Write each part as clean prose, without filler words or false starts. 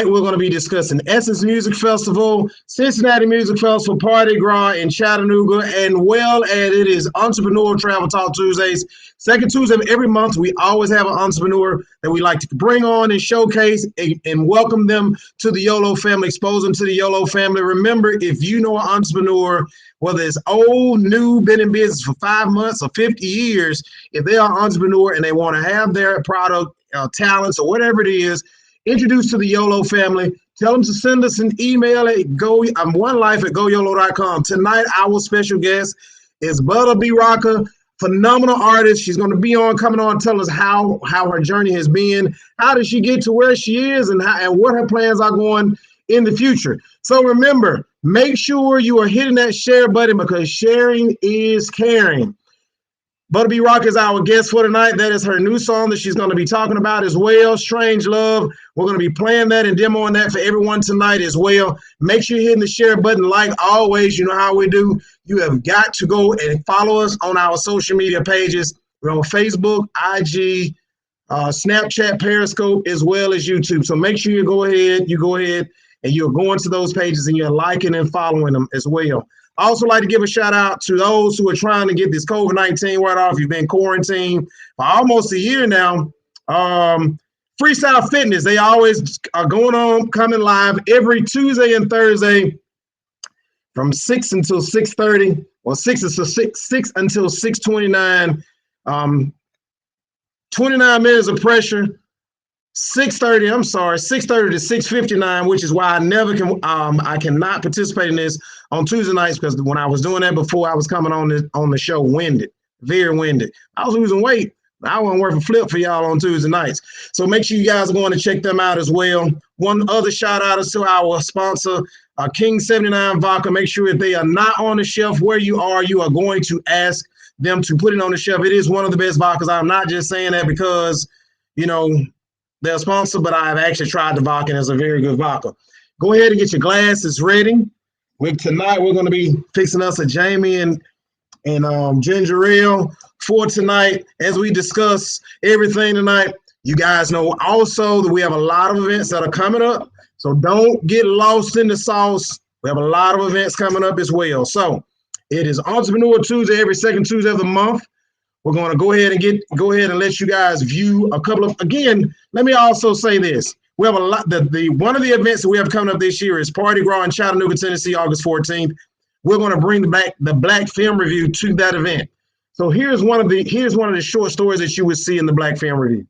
We're going to be discussing Essence Music Festival, Cincinnati Music Festival, Party Gras in Chattanooga, and well as it is Entrepreneur Travel Talk Tuesdays. Second Tuesday of every month, we always have an entrepreneur that we like to bring on and showcase and welcome them to the YOLLO family, expose them to the YOLLO family. Remember, if you know an entrepreneur, whether it's old, new, been in business for 5 months or 50 years, if they are an entrepreneur and they want to have their product, talents, or whatever it is, introduced to the YOLLO family. Tell them to send us an email at onelife@goyollo.com. Tonight, our special guest is Butta B-Rocka, phenomenal artist. She's going to be coming on, tell us how her journey has been. How did she get to where she is, and what her plans are going in the future. So remember, make sure you are hitting that share button because sharing is caring. Butta B-Rocka is our guest for tonight. That is her new song that she's going to be talking about as well, Strange Luv. We're going to be playing that and demoing that for everyone tonight as well. Make sure you're hitting the share button like always. You know how we do. You have got to go and follow us on our social media pages. We're on Facebook, IG, Snapchat, Periscope, as well as YouTube. So make sure you go ahead and you're going to those pages and you're liking and following them as well. I also like to give a shout out to those who are trying to get this COVID-19 right off. You've been quarantined for almost a year now. Freestyle Fitness, they always are coming live every Tuesday and Thursday from 6 until 6:30, or 6 until 6:29. 29 minutes of pressure. 6:30 to 6:59, which is why I cannot participate in this on Tuesday nights, because when I was doing that before, I was coming on the show very winded. I was losing weight. I wasn't worth a flip for y'all on Tuesday nights. So make sure you guys are going to check them out as well. One other shout out is to our sponsor, King 79 Vodka. Make sure if they are not on the shelf where you are going to ask them to put it on the shelf. It is one of the best vodkas. I'm not just saying that because, they're a sponsor, but I've actually tried the vodka, and it's a very good vodka. Go ahead and get your glasses ready. Tonight, we're going to be fixing us a Jamie and ginger ale for tonight as we discuss everything tonight. You guys know also that we have a lot of events that are coming up, so don't get lost in the sauce. We have a lot of events coming up as well. So it is Entrepreneur Tuesday, every second Tuesday of the month. We're going to go ahead and let you guys view a couple of. Again, let me also say this: we have a lot. One of the events that we have coming up this year is Party Gras in Chattanooga, Tennessee, August 14th. We're going to bring back the Black Film Review to that event. So here's one of the short stories that you would see in the Black Film Review.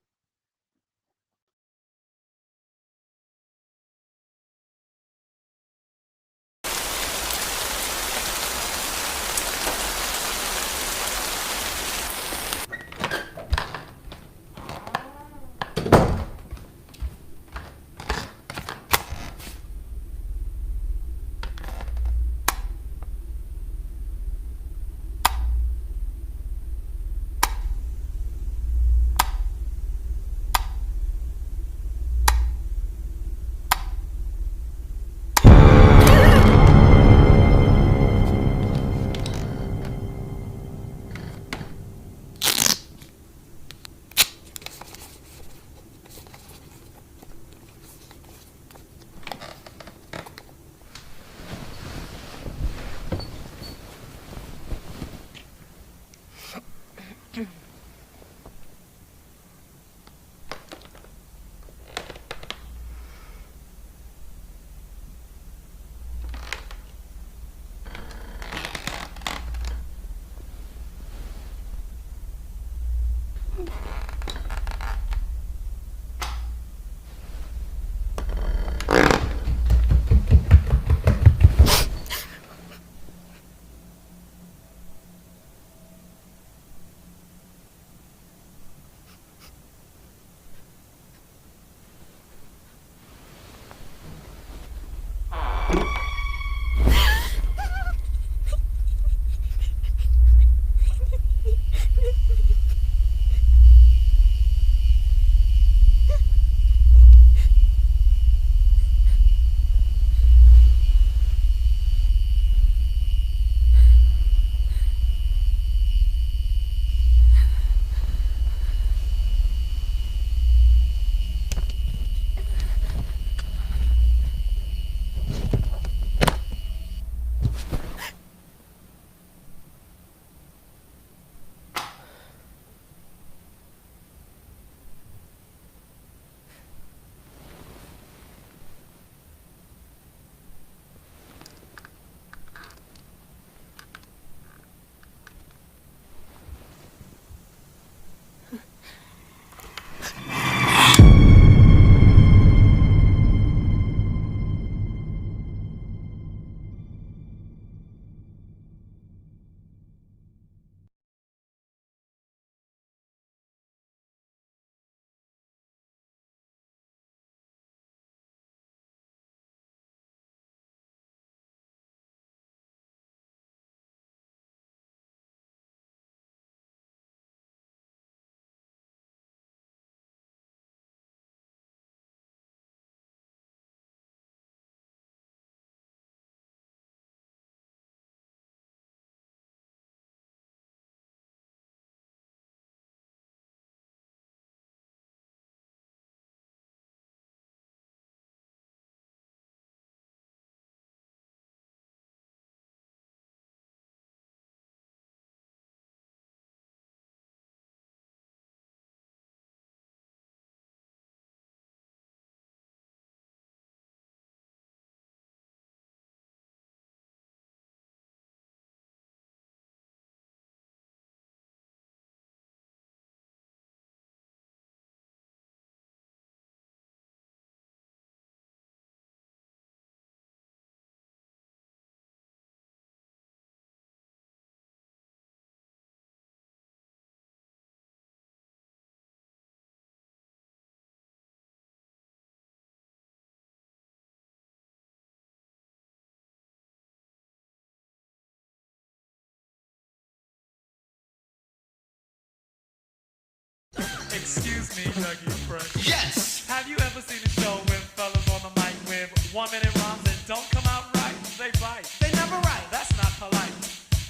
Excuse me, Dougie Fresh. Yes. Have you ever seen a show with fellas on the mic with 1 minute rhymes that don't come out right? They bite. They never right. That's not polite.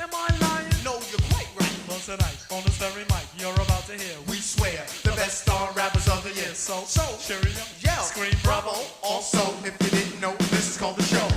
Am I lying? No, you're quite right. Well, tonight, on the Story Mic, you're about to hear. We swear the best star rappers of the year. So, So, cheerio, yell, scream bravo. Also, if you didn't know, this is called the show.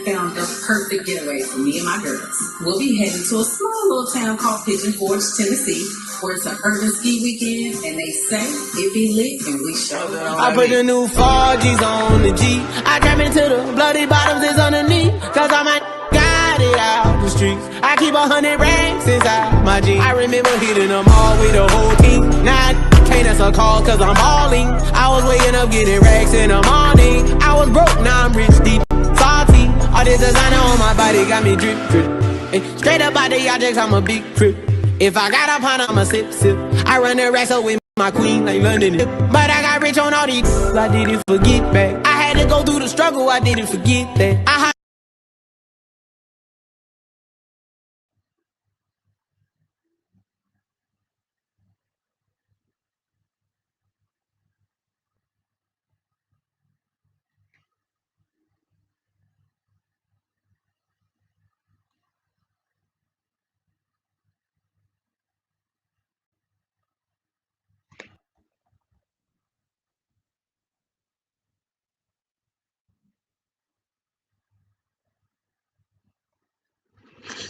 Found the perfect getaway for me and my girls. We'll be heading to a small little town called Pigeon Forge, Tennessee, where it's an urban ski weekend, and they say it be lit, and we show up. I put the new 4Gs on the G. I jam into the bloody bottoms is underneath, cause I might got it out the streets. I keep 100 racks inside my jeans. I remember hitting them all with the whole team. Now I can't answer calls cause I'm balling. I was waking up getting racks in the morning. I was broke, now I'm rich, deep, salty. All this designer on my body got me drip, drip. Hey, straight up out the objects, I'm a big trip. If I got a pound, I'ma sip, sip. I run the racks up with my queen like London. But I got rich on all these, I didn't forget back. I had to go through the struggle, I didn't forget that. I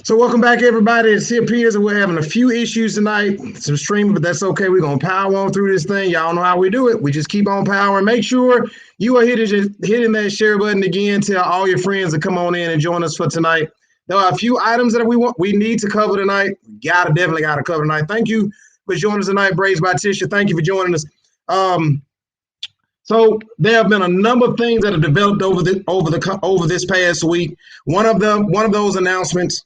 So welcome back, everybody. It appears that we're having a few issues tonight, some streaming, but that's okay. We're gonna power on through this thing. Y'all know how we do it. We just keep on powering. Make sure you are hitting that share button again. Tell all your friends to come on in and join us for tonight. There are a few items that we need to cover tonight. Definitely gotta cover tonight. Thank you for joining us tonight, Braids by Tisha. Thank you for joining us. So there have been a number of things that have developed over this past week. One of those announcements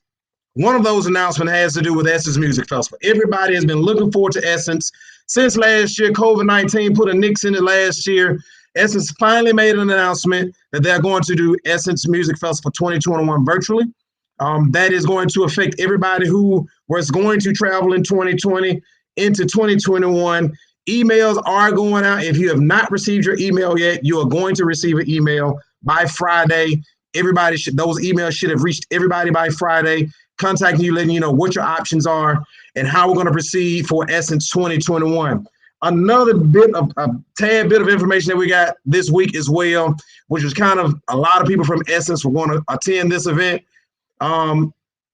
has to do with Essence Music Festival. Everybody has been looking forward to Essence since last year. COVID-19 put a nix in it last year. Essence finally made an announcement that they're going to do Essence Music Festival 2021 virtually. That is going to affect everybody who was going to travel in 2020 into 2021. Emails are going out. If you have not received your email yet, you are going to receive an email by Friday. Those emails should have reached everybody by Friday, contacting you, letting you know what your options are and how we're going to proceed for Essence 2021. Another tad bit of information that we got this week as well, which was kind of a lot of people from Essence were going to attend this event.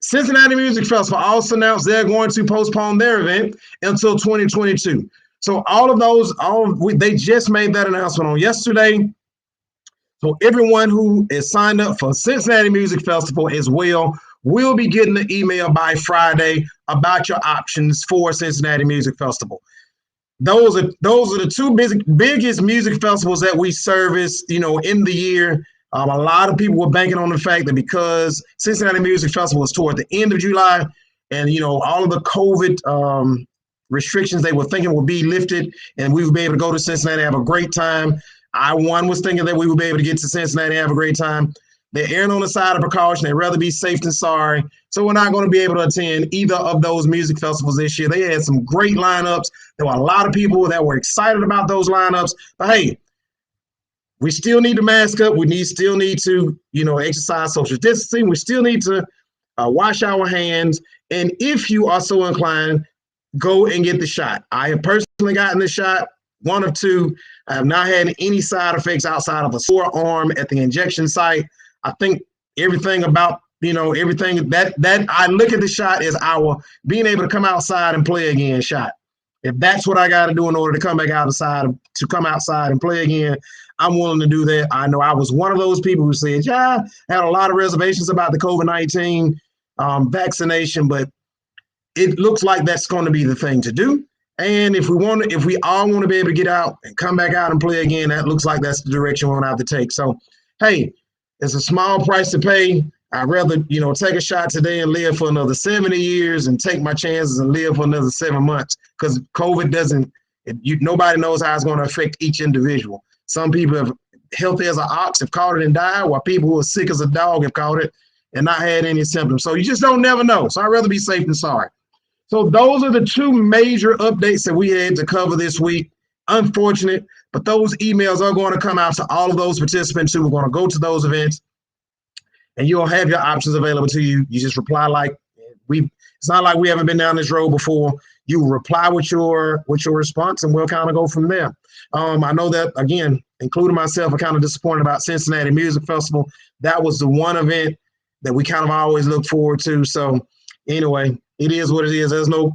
Cincinnati Music Festival also announced they're going to postpone their event until 2022. So they just made that announcement on yesterday. So everyone who is signed up for Cincinnati Music Festival as well will be getting an email by Friday about your options for Cincinnati Music Festival. Those are the two biggest music festivals that we service, in the year. A lot of people were banking on the fact that because Cincinnati Music Festival is toward the end of July, and all of the COVID restrictions they were thinking would be lifted, and we would be able to go to Cincinnati and have a great time. I was thinking that we would be able to get to Cincinnati and have a great time. They're erring on the side of precaution. They'd rather be safe than sorry. So we're not going to be able to attend either of those music festivals this year. They had some great lineups. There were a lot of people that were excited about those lineups. But hey, we still need to mask up. We still need to, exercise social distancing. We still need to wash our hands. And if you are so inclined, go and get the shot. I have personally gotten the shot, one of two. I have not had any side effects outside of a sore arm at the injection site. I think everything about, everything that I look at the shot as our being able to come outside and play again shot. If that's what I got to do in order to come back outside, to come outside and play again, I'm willing to do that. I know I was one of those people who said, yeah, I had a lot of reservations about the COVID-19 vaccination, but it looks like that's going to be the thing to do. And if we all want to be able to get out and come back out and play again, that looks like that's the direction we're going to have to take. So, hey, it's a small price to pay. I'd rather, take a shot today and live for another 70 years and take my chances and live for another 7 months, because COVID nobody knows how it's going to affect each individual. Some people have healthy as an ox have caught it and died, while people who are sick as a dog have caught it and not had any symptoms. So you just don't never know. So I'd rather be safe than sorry. So those are the two major updates that we had to cover this week. Unfortunate, but those emails are going to come out to all of those participants who are going to go to those events, and you'll have your options available to you. You just reply it's not like we haven't been down this road before. You reply with your response, and we'll kind of go from there. I know that, again, including myself, I'm kind of disappointed about Cincinnati Music Festival. That was the one event that we kind of always look forward to. So anyway, it is what it is. There's no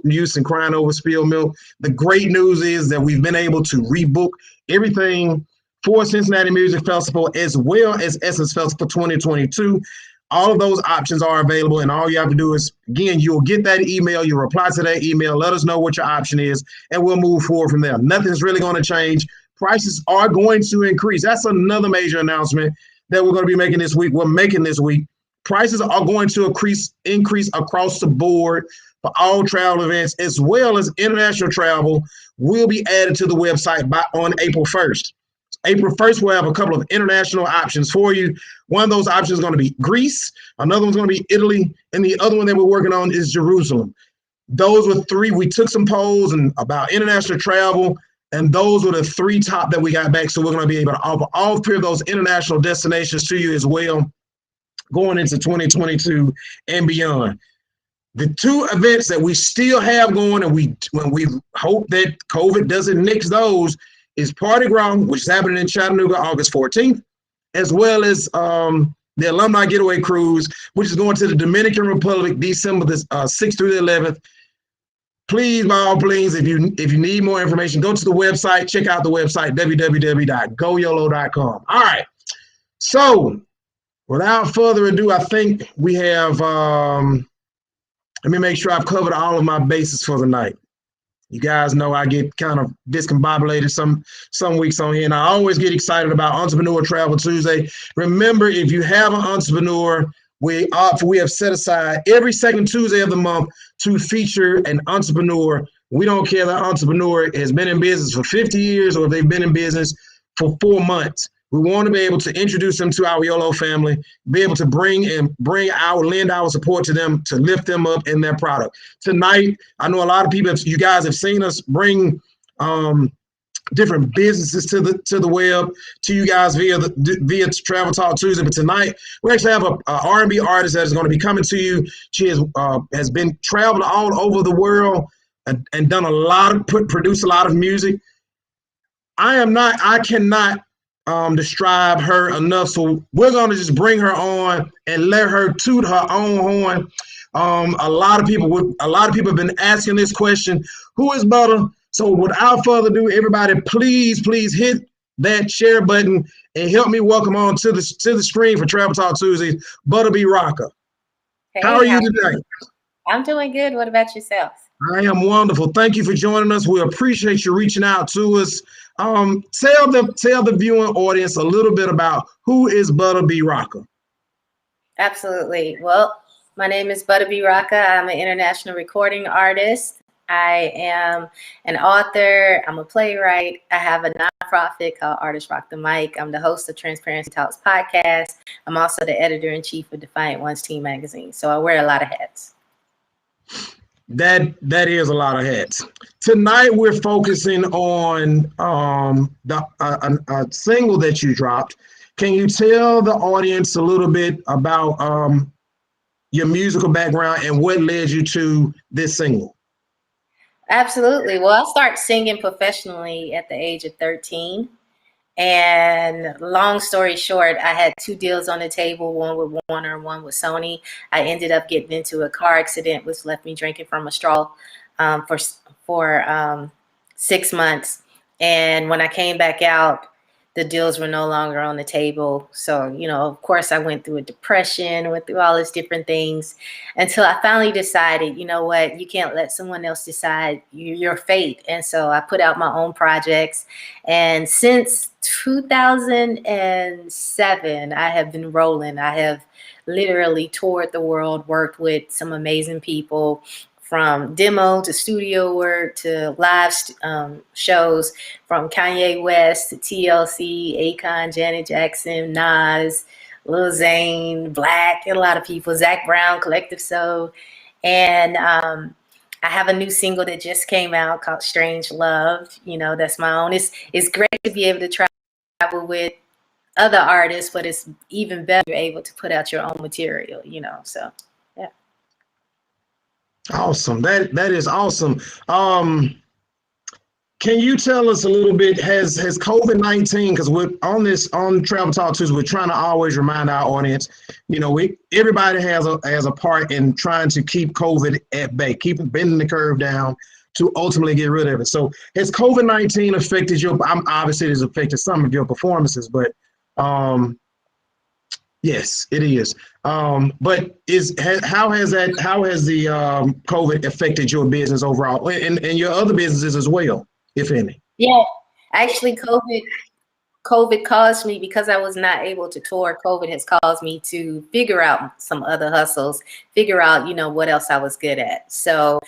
use in crying over spilled milk. The great news is that we've been able to rebook everything for Cincinnati Music Festival as well as Essence Festival 2022. All of those options are available, and all you have to do is, again, you'll get that email, you reply to that email, let us know what your option is, and we'll move forward from there. Nothing's really going to change. Prices are going to increase. That's another major announcement that we're going to be making this week. We're making this week. Prices are going to increase across the board for all travel events, as well as international travel will be added to the website on April 1st. April 1st, we'll have a couple of international options for you. One of those options is going to be Greece. Another one's going to be Italy. And the other one that we're working on is Jerusalem. Those were three. We took some polls about international travel, and those were the three top that we got back. So we're going to be able to offer all three of those international destinations to you as well, going into 2022 and beyond. The two events that we still have going, and we hope that COVID doesn't nix those, is Party Ground, which is happening in Chattanooga August 14th, as well as the Alumni Getaway Cruise, which is going to the Dominican Republic December 6th through the 11th. Please, by all means, if you need more information, go to the website, check out the website, www.goyollo.com. All right. So without further ado, I think we have, let me make sure I've covered all of my bases for the night. You guys know I get kind of discombobulated some weeks on here, and I always get excited about Entrepreneur Travel Tuesday. Remember, if you have an entrepreneur, we have set aside every second Tuesday of the month to feature an entrepreneur. We don't care if that entrepreneur has been in business for 50 years or if they've been in business for 4 months. We want to be able to introduce them to our YOLLO family, be able to lend our support to them to lift them up in their product. Tonight, I know a lot of people, you guys have seen us bring different businesses to the web to you guys via Travel Talk Tuesday. But tonight, we actually have a R&B artist that is going to be coming to you. She has been traveled all over the world and done produced a lot of music. I cannot describe her enough, so we're going to just bring her on and let her toot her own horn. A lot of people have been asking this question: who is Butta? So without further ado, everybody, please hit that share button and help me welcome on to the screen for Travel Talk Tuesday, Butta B-Rocka. Hey, how are you today? I'm doing good. What about yourself? I am wonderful. Thank you for joining us. We appreciate you reaching out to us. Tell the viewing audience a little bit about who is Butta B-Rocka. Absolutely. Well, my name is Butta B-Rocka. I'm an international recording artist. I am an author. I'm a playwright. I have a nonprofit called Artists Rock the Mic. I'm the host of Transparency Talks podcast. I'm also the editor-in-chief of Defiant One's Teen magazine. So I wear a lot of hats. That is a lot of hats. Tonight we're focusing on a single that you dropped. Can you tell the audience a little bit about your musical background and what led you to this single? Absolutely. Well, I started singing professionally at the age of 13. And long story short, I had 2 deals on the table, one with Warner and one with Sony. I ended up getting into a car accident, which left me drinking from a straw for for 6 months. And when I came back out, the deals were no longer on the table. So, you know, of course, I went through a depression, went through all these different things until I finally decided, you know what, you can't let someone else decide your fate. And so I put out my own projects. And since 2007, I have been rolling. I have literally toured the world, worked with some amazing people, from demo to studio work to live shows, from Kanye West to TLC, Akon, Janet Jackson, Nas, Lil Zane, Black, and a lot of people, Zach Brown, Collective Soul. And I have a new single that just came out called Strange Luv. You know, that's my own. It's great to be able to travel with other artists, but it's even better you're able to put out your own material, you know, so. Awesome. That is awesome. Can you tell us a little bit, has COVID-19, because we're on Travel Talk Tuesday, we're trying to always remind our audience, you know, everybody has a part in trying to keep COVID at bay, keep bending the curve down to ultimately get rid of it. So has COVID-19 affected obviously it has affected some of your performances, but yes, it is. But how has the COVID affected your business overall and your other businesses as well, if any? Yeah, actually, COVID caused me, because I was not able to tour. COVID has caused me to figure out some other hustles, figure out, you know, what else I was good at. So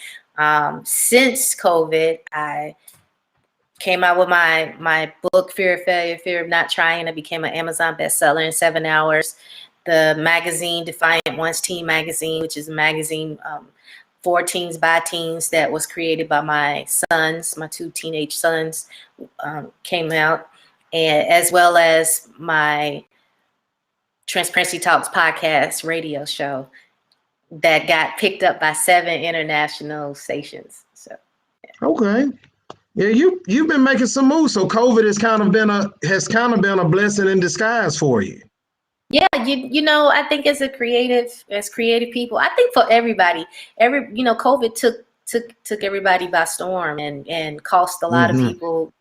since COVID, I came out with my book, Fear of Failure, Fear of Not Trying. It became an Amazon bestseller in 7 hours. The magazine, Defiant One's Teen Magazine, which is a magazine for teens by teens that was created by my sons, my 2 teenage sons, came out, and as well as my Transparency Talks podcast radio show that got picked up by 7 international stations. So, yeah. Okay. Yeah, you've been making some moves. So COVID has kind of been a blessing in disguise for you. Yeah, you know, I think as creative people, I think for everybody, COVID took everybody by storm and cost a lot of people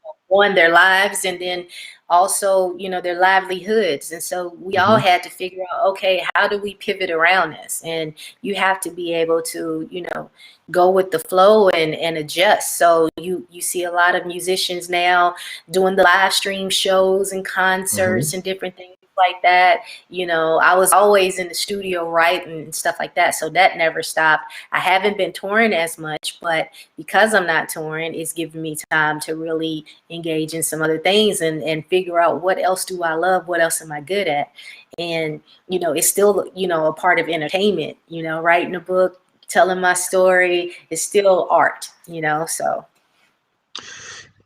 their lives, and then also, you know, their livelihoods. And so we all had to figure out, okay, how do we pivot around this? And you have to be able to, you know, go with the flow and adjust. So you see a lot of musicians now doing the live stream shows and concerts and different things like that. You know, I was always in the studio writing and stuff like that, so that never stopped. I haven't been touring as much, but because I'm not touring, it's giving me time to really engage in some other things and figure out what else do I love, what else am I good at. And, you know, it's still, you know, a part of entertainment. You know, writing a book, telling my story is still art, you know, so.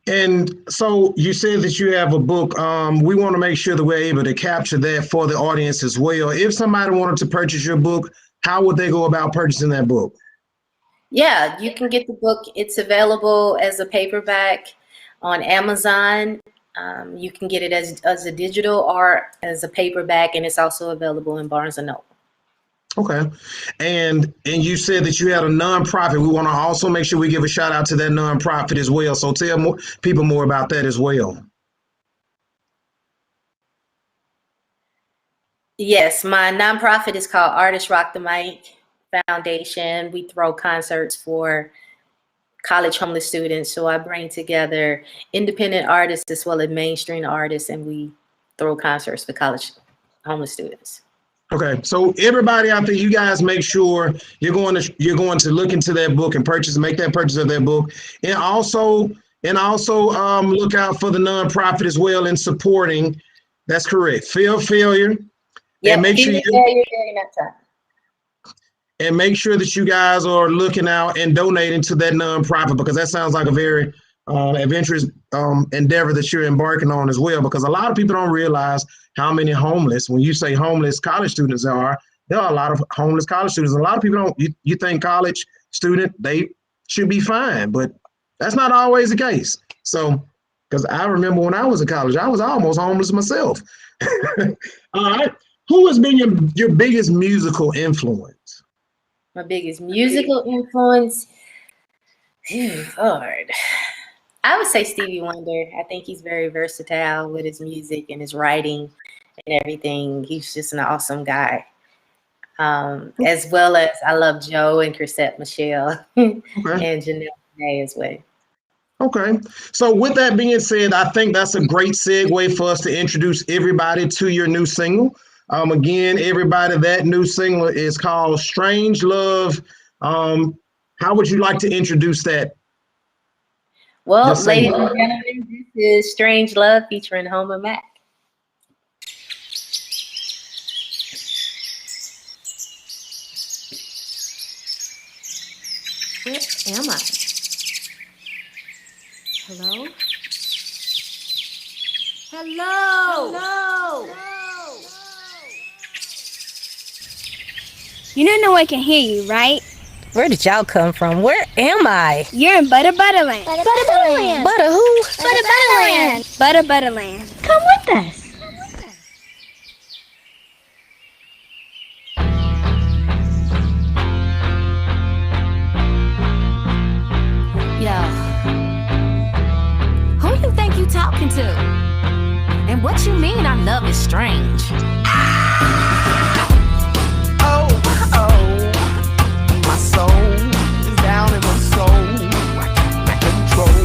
And so you said that you have a book. We want to make sure that we're able to capture that for the audience as well. If somebody wanted to purchase your book, how would they go about purchasing that book? Yeah, you can get the book. It's available as a paperback on Amazon. You can get it as a digital or as a paperback, and it's also available in Barnes & Noble. Okay. And you said that you had a nonprofit. We want to also make sure we give a shout out to that nonprofit as well. So tell people more about that as well. Yes, my nonprofit is called Artists Rock the Mic Foundation. We throw concerts for college homeless students. So I bring together independent artists as well as mainstream artists, and we throw concerts for college homeless students. Okay, so everybody out there, you guys make sure you're going to look into that book and make that purchase of that book, and also look out for the nonprofit as well in supporting. That's correct. Fear of Failure. Yeah, and make sure and make sure that you guys are looking out and donating to that nonprofit, because that sounds like a very adventurous endeavor that you're embarking on as well, because a lot of people don't realize how many homeless, when you say homeless college students there are a lot of homeless college students. A lot of people you think college student, they should be fine, but that's not always the case. So, because I remember when I was in college, I was almost homeless myself. All right. Who has been your biggest musical influence? My biggest musical influence, Lord. I would say Stevie Wonder. I think he's very versatile with his music and his writing and everything. He's just an awesome guy. As well as I love Joe and Chrisette Michelle and Janelle Monáe as well. Okay. So with that being said, I think that's a great segue for us to introduce everybody to your new single. Again, everybody, that new single is called Strange Luv. How would you like to introduce that? Well, ladies and gentlemen, this is Strange Luv featuring Homer Mack. Where am I? Hello? Hello? Hello? You don't know I can hear you, right? Where did y'all come from? Where am I? You're in Butterland. Butterland. Butter who? Butterland. Butterland. Come with us. Yo. Who you think you talking to? And what you mean our love is strange? My soul is down in my soul. I can't control.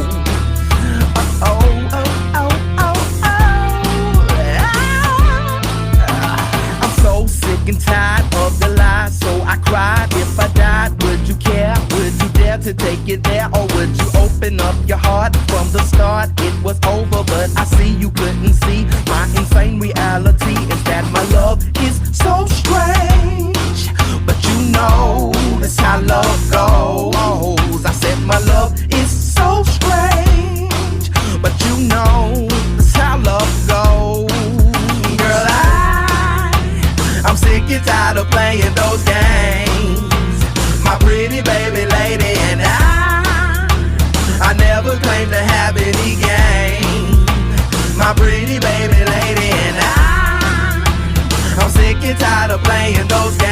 I'm so sick and tired of the lies, so I cried. If I died, would you care? Would you dare to take it there? Or would you open up your heart? From the start, it was over, but I see you couldn't see. My insane reality is that my love is so strange. But you know, that's how love goes. I said my love is so strange. But you know, that's how love goes. Girl, I'm sick and tired of playing those games. My pretty baby lady and I never claimed to have any game. My pretty baby lady and I'm sick and tired of playing those games.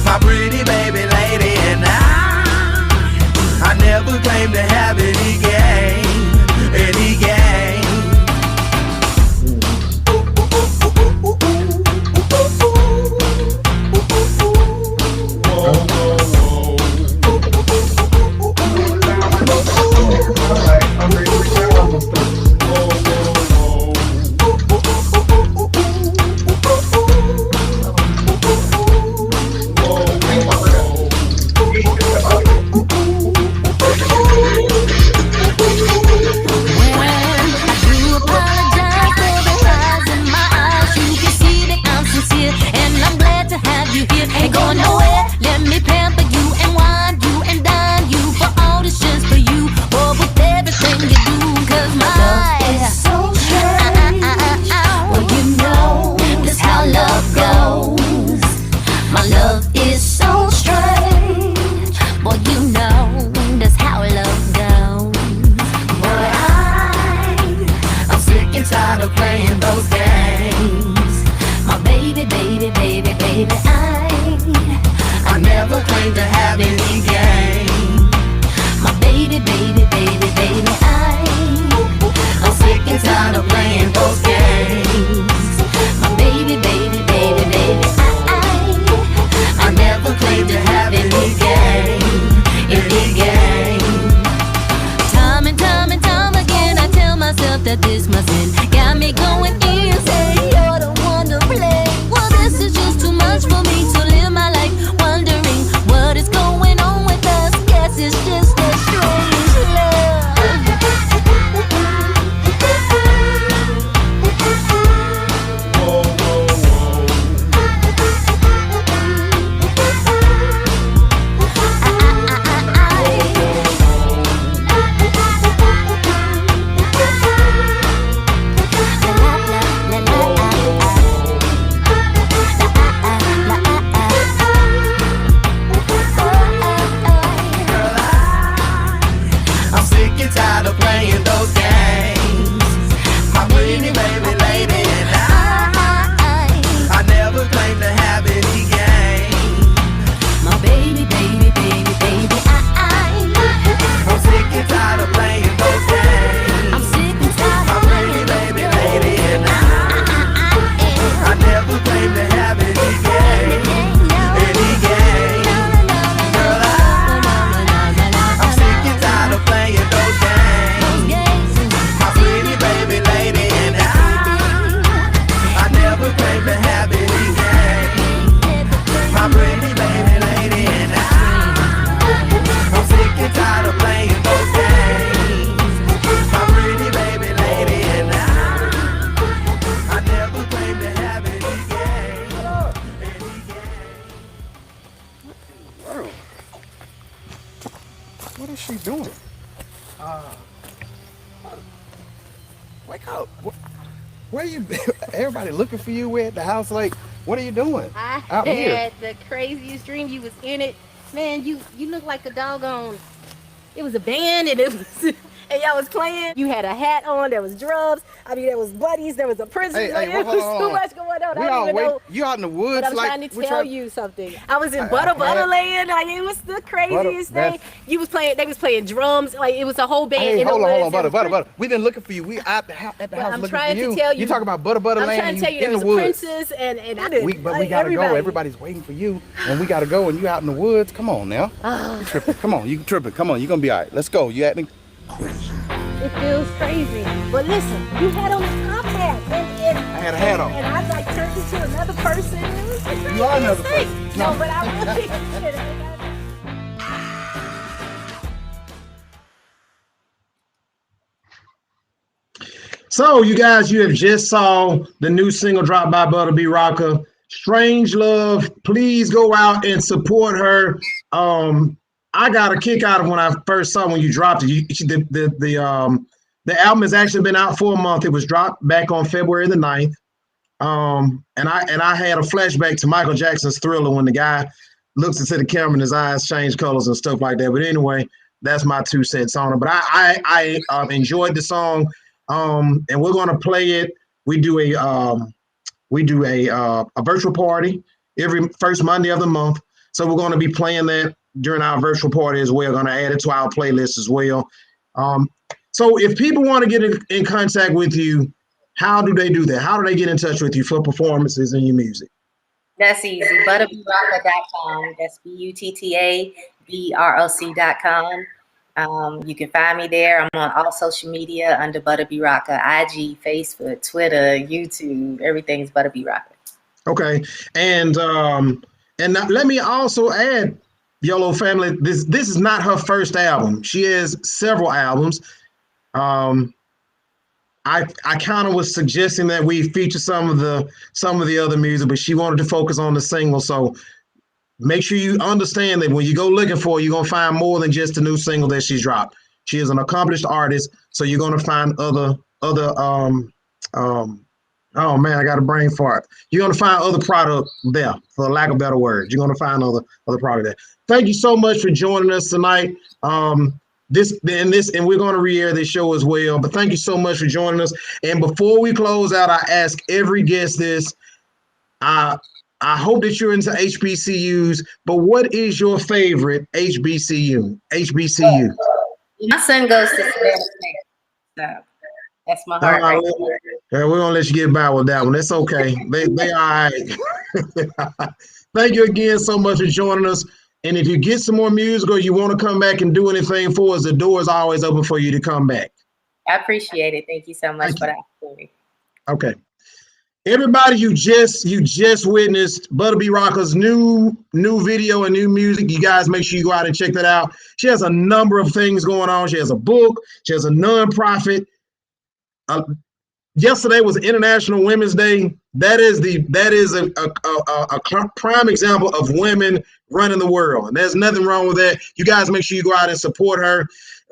My pretty baby lady and I never claimed to have any game, any game. Ain't going nowhere, let me pamper you and wine you and dine you for all this just for you, or with everything you do, cause my love is so strange. Well, you know, that's how love goes. My love is so strange. Well, you know, that's how love goes. Boy, I'm sick and tired of playing those games. My baby, baby, baby, baby, I never claimed to have any game. My baby, baby, baby, baby, I'm sick and tired of playing those games. My baby, baby, baby, baby, I never claimed to have any game, any game. Time and time and time again, I tell myself that this must end. Got me going insane, you're the one to blame. Well, this is just too much for me to live my life wondering what is going on with us. Guess it's just a strange love. Tired of playing those games. My pretty baby lady and I never claimed to have any game. My baby, baby, baby, baby, you doing? Wake up. Where you? Everybody looking for you at the house. Like, what are you doing I out here? had the craziest dream. You was in it. Man, you look like a doggone. It was a band and it was and y'all was playing. You had a hat on, there was drums. I mean, there was buddies, there was a prison. Hey, It was too much going on. We I don't all even know. You out in the woods. But I'm like, trying to tell you something. I was in Butta Land. Like, it was the craziest thing. They was playing drums. Like, it was a whole band. Hey, hold on, Butta. We've been looking for you. We at the house looking for you. I'm trying to tell you. You talk about Butta Land. I'm trying to tell you, in there the was a woods. princess and I did. But we gotta go. Everybody's waiting for you, and we gotta go. And you out in the woods. Come on now. You tripping? Come on, you tripping? Come on, you gonna be all right. Let's go. You acting. It feels crazy. But listen, you had on a top hat. And I had a hat on. And I like turned into another person. It was the craziest You are another thing. person. No, but I really So, you guys, you have just saw the new single dropped by Butta B-Rocka, Strange Luv. Please go out and support her. I got a kick out of when I first saw when you dropped it. The album has actually been out for a month. It was dropped back on February the 9th. And I had a flashback to Michael Jackson's Thriller when the guy looks into the camera and his eyes change colors and stuff like that. But anyway, that's my 2 cents on it. But I enjoyed the song. And we're gonna play it. We do a virtual party every first Monday of the month. So we're gonna be playing that during our virtual party as well. We're gonna add it to our playlist as well. So if people want to get in contact with you, how do they do that? How do they get in touch with you for performances and your music? That's easy. ButtaBRocka.com. That's ButtaBROC.com. You can find me there. I'm on all social media under Butta B-Rocka, IG, Facebook, Twitter, YouTube. Everything's Butta B-Rocka. Okay, and let me also add, YOLLO family, this is not her first album. She has several albums. I kind of was suggesting that we feature some of the other music, but she wanted to focus on the single. So make sure you understand that when you go looking for her, you're gonna find more than just the new single that she's dropped. She is an accomplished artist, so you're gonna find other oh man, I got a brain fart. You're gonna find other product there, for lack of better words. You're gonna find other product there. Thank you so much for joining us tonight. And we're gonna re-air this show as well. But thank you so much for joining us. And before we close out, I ask every guest this. I hope that you're into HBCUs, but what is your favorite HBCU? My son goes to Savannah State, so that's my heart right there. Yeah, we're gonna let you get by with that one. It's okay. They all right. Thank you again so much for joining us. And if you get some more music or you want to come back and do anything for us, the door is always open for you to come back. I appreciate it. Thank you so much for the opportunity. Okay. Everybody, you just witnessed Butta B-Rocka's new video and new music. You guys make sure you go out and check that out. She has a number of things going on. She has a book. She has a nonprofit. Yesterday was International Women's Day. That is a prime example of women running the world. And there's nothing wrong with that. You guys make sure you go out and support her.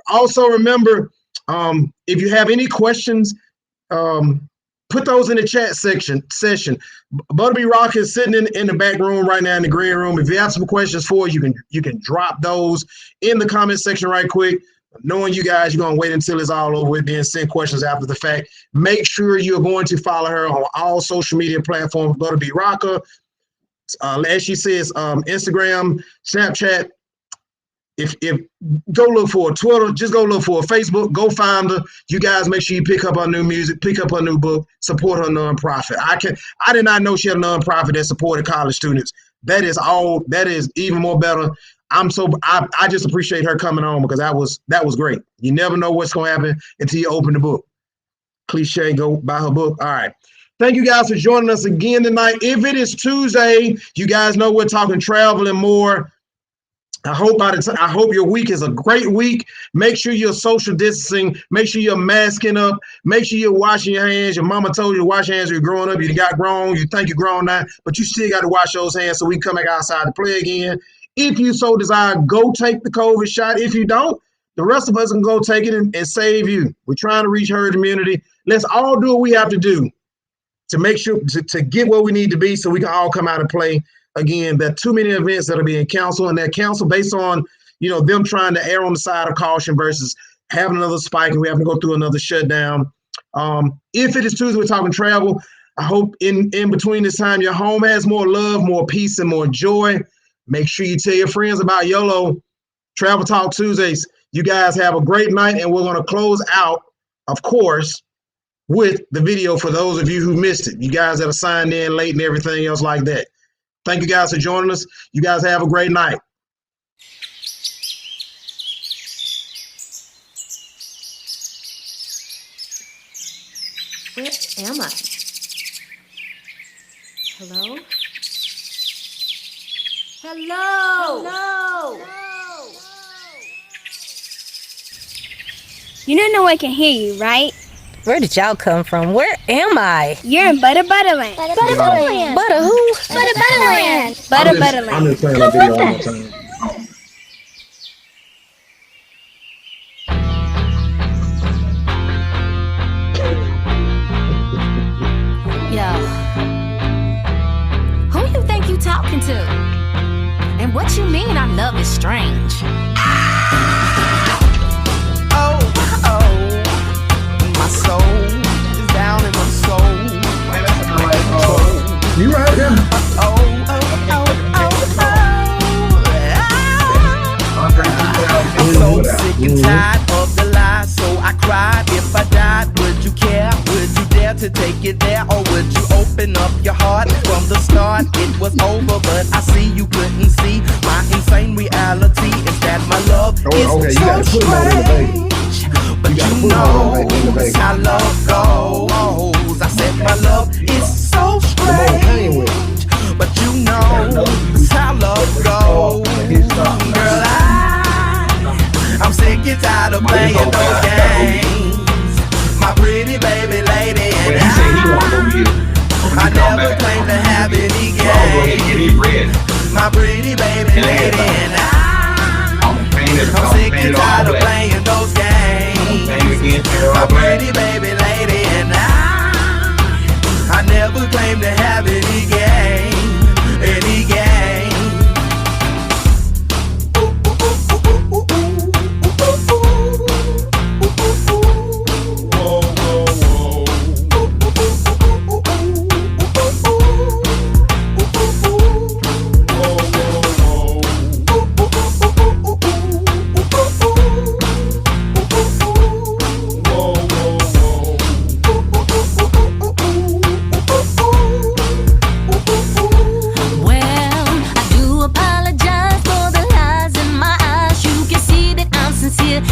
Also remember, if you have any questions, put those in the chat session. Butta B-Rocka is sitting in the back room right now in the green room. If you have some questions for us, you can drop those in the comment section right quick. Knowing you guys, you're going to wait until it's all over with, then send questions after the fact. Make sure you're going to follow her on all social media platforms, Butta B-Rocka. As she says, Instagram, Snapchat. If go look for Twitter, just go look for Facebook, go find her. You guys make sure you pick up her new music, pick up her new book, support her nonprofit. I did not know she had a nonprofit that supported college students. That is even more better. I just appreciate her coming on because that was great. You never know what's gonna happen until you open the book. Cliche, go buy her book. All right. Thank you guys for joining us again tonight. If it is Tuesday, you guys know we're talking travel and more. I hope your week is a great week. Make sure you're social distancing. Make sure you're masking up. Make sure you're washing your hands. Your mama told you to wash your hands when you're growing up. You got grown. You think you're grown now, but you still got to wash those hands so we can come back outside to play again. If you so desire, go take the COVID shot. If you don't, The rest of us can go take it and save you. We're trying to reach herd immunity. Let's all do what we have to do to make sure to get where we need to be so we can all come out and play. Again, there are too many events that are being canceled, and they're canceled based on, you know, them trying to err on the side of caution versus having another spike and we have to go through another shutdown. If it is Tuesday, we're talking travel. I hope in between this time, your home has more love, more peace, and more joy. Make sure you tell your friends about YOLLO Travel Talk Tuesdays. You guys have a great night, and we're going to close out, of course, with the video for those of you who missed it. You guys that are signed in late and everything else like that. Thank you guys for joining us. You guys have a great night. Where am I? Hello? Hello? Hello? You know no one can hear you, right? Where did y'all come from? Where am I? You're in Butta Land. Butta who? Butta Land. I'm just playing that video one more time. Yo, who you think you talking to? And what you mean our love is strange? My soul is down in my soul. You right here. I'm so sick and tired of the lies, so I cried. If I died, would you care? Would you dare to take it there? Or would you open up your heart? From the start, it was over, but I see you couldn't see. My insane reality is that my love is so strange. But you know how love goes. I said my love is so strange. But you know how love goes. Girl, I'm sick and tired of playing those games. My pretty baby lady and I never claim to have any games. My pretty baby lady and I'm sick and tired of playing those games. My pretty baby lady and I never claim to have any game, any game.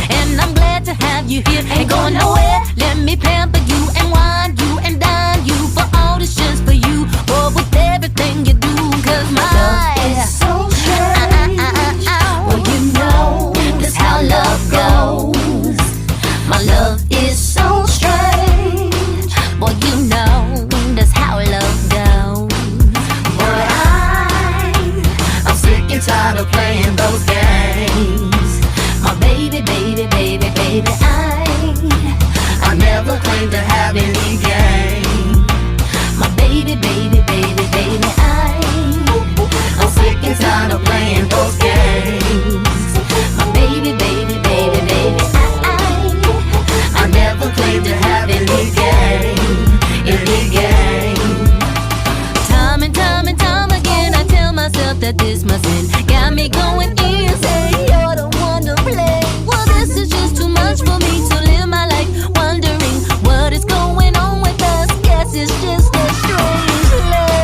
And I'm glad to have you here. Ain't going nowhere. Let me pamper you and wine you and dine you. For all this just for you. Or with everything you do. Cause my love is so strange. Well, you know that's how love goes. My love is so strange. Well, you know that's how love goes. Boy, I'm sick and tired of playing those games. My baby, baby, baby, baby, I never claim to have any game. My baby, baby, baby, baby, I'm sick and tired of playing those games. My baby, baby, baby, baby, I never claim to have any game, any game. Time and time and time again, I tell myself that this must end. Got me going easy, you're the one to blame. Well, this is just too much for me to live my life wondering what is going on with us. Guess it's just a strange love.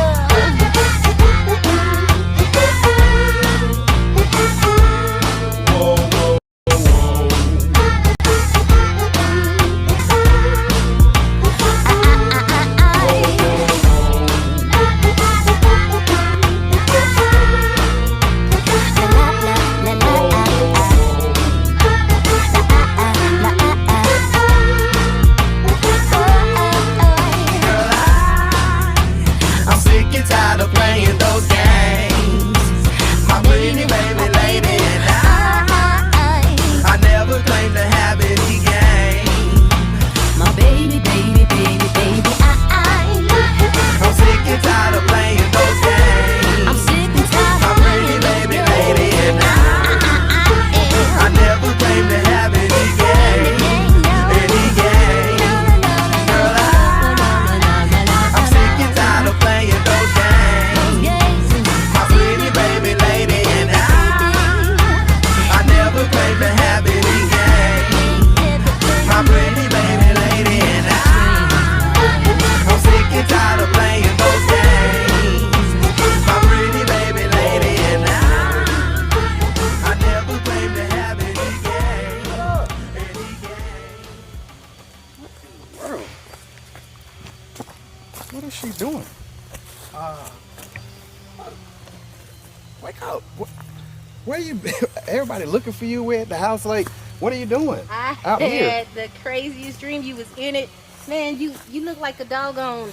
claim to have it, he gained. My baby, baby, baby, baby, I love you. I'm sick and tired of playing those games. I'm sick and tired My of pretty playing baby those lady and I never claim to have it, he gained. And he gained. Girl, I'm sick and tired of playing those games. My pretty baby lady and I never claim to have it, he gained. My pretty baby lady and I'm sick and tired of playing those games. My pretty baby lady and I never claim to have it, he gained. And he gained. Girl, what is she doing? Wake up. Where you been? Everybody looking for you at the house. Like, what are you doing I out here? had the craziest dream. You was in it. Man, you look like a doggone.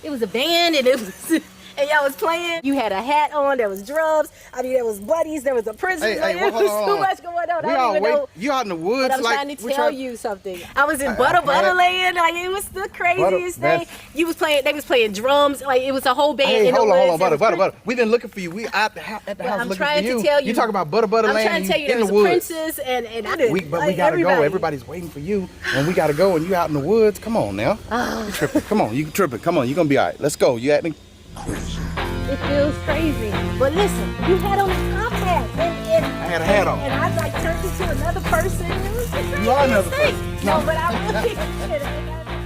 It was a band and it was and y'all was playing. You had a hat on, there was drums. I mean, there was buddies, there was a prison. Hey, Like, hey, it hold was on, too hold on. much going on. We I all don't even wait. know. You out in the woods, But I'm like trying to we tell you something. I was in I- Butta I- Land. Like, it was the craziest Butter- thing. You was playing. They was playing drums. Like, it was a whole band. Hey, in the hold woods. on, It was Butter. We been looking for you. We at the house Well, looking I'm for trying you. to tell you. You talking about Butter I'm Land trying to tell you, in there the was a woods. princess and I did. But we like, gotta everybody. go. Everybody's waiting for you, and we gotta go. And you out in the woods. Come on now. You tripping? Come on, you tripping? Come on, you gonna be all right. Let's go. You acting? It feels crazy. But listen, you had on a top hat. And I had a hat on. And I like turned into another person. It was the You are craziest another thing. person. No, No. but I really did it.